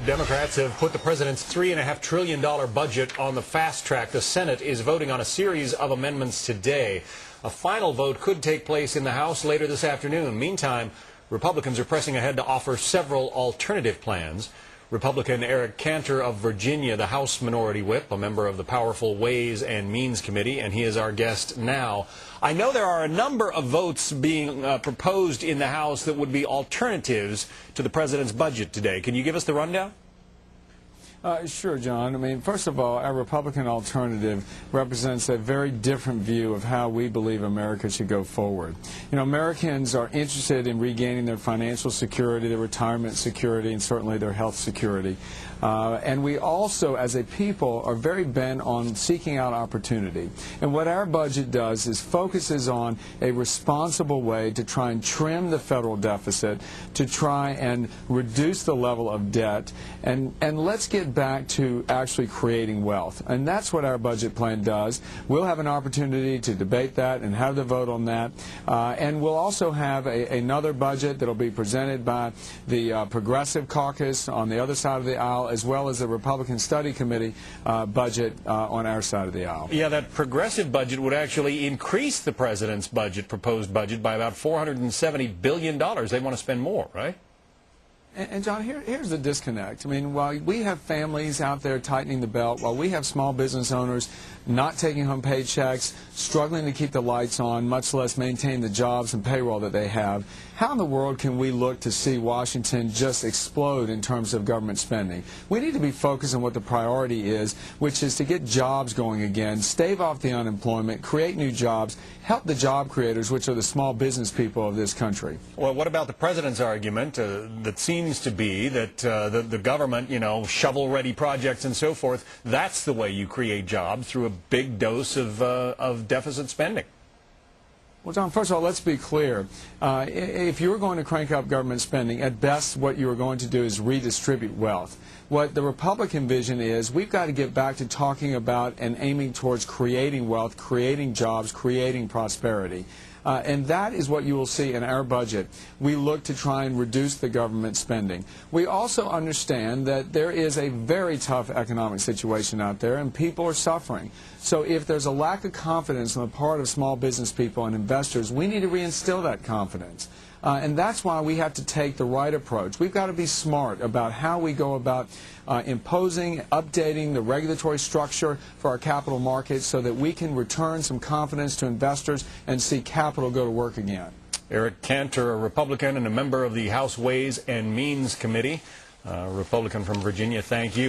Democrats have put the president's $3.5 trillion budget on the fast track. The Senate is voting on a series of amendments today. A final vote could take place in the House later this afternoon. Meantime, Republicans are pressing ahead to offer several alternative plans. Republican Eric Cantor of Virginia, the House Minority Whip, a member of the powerful Ways and Means Committee, and he is our guest now. I know there are a number of votes being proposed in the House that would be alternatives to the president's budget today. Can you give us the rundown? Sure, John. I mean, first of all, our Republican alternative represents a very different view of how we believe America should go forward. You know, Americans are interested in regaining their financial security, their retirement security, and certainly their health security. And we also, as a people, are very bent on seeking out opportunity. And what our budget does is focuses on a responsible way to try and trim the federal deficit, to try and reduce the level of debt, and let's get back to actually creating wealth. And that's what our budget plan does. We'll have an opportunity to debate that and have the vote on that. And we'll also have another budget that will be presented by the Progressive Caucus on the other side of the aisle, as well as the Republican Study Committee budget on our side of the aisle. Yeah, that progressive budget would actually increase the president's budget, proposed budget, by about $470 billion. They want to spend more, right? And John, here's the disconnect. I mean, while we have families out there tightening the belt, while we have small business owners not taking home paychecks, struggling to keep the lights on, much less maintain the jobs and payroll that they have, how in the world can we look to see Washington just explode in terms of government spending? We need to be focused on what the priority is, which is to get jobs going again, stave off the unemployment, create new jobs, help the job creators, which are the small business people of this country. Well, what about the president's argument that seems to be that the government, you know, shovel-ready projects and so forth, that's the way you create jobs, through a big dose of deficit spending? Well, John, first of all, let's be clear. If you're going to crank up government spending, at best what you are going to do is redistribute wealth. What the Republican vision is, we've got to get back to talking about and aiming towards creating wealth, creating jobs, creating prosperity. And that is what you will see in our budget. We look to try and reduce the government spending. We also understand that there is a very tough economic situation out there and people are suffering. So if there's a lack of confidence on the part of small business people and investors, we need to reinstill that confidence. And that's why we have to take the right approach. We've got to be smart about how we go about imposing, updating the regulatory structure for our capital markets so that we can return some confidence to investors and see capital go to work again. Eric Cantor, a Republican and a member of the House Ways and Means Committee, Republican from Virginia, thank you.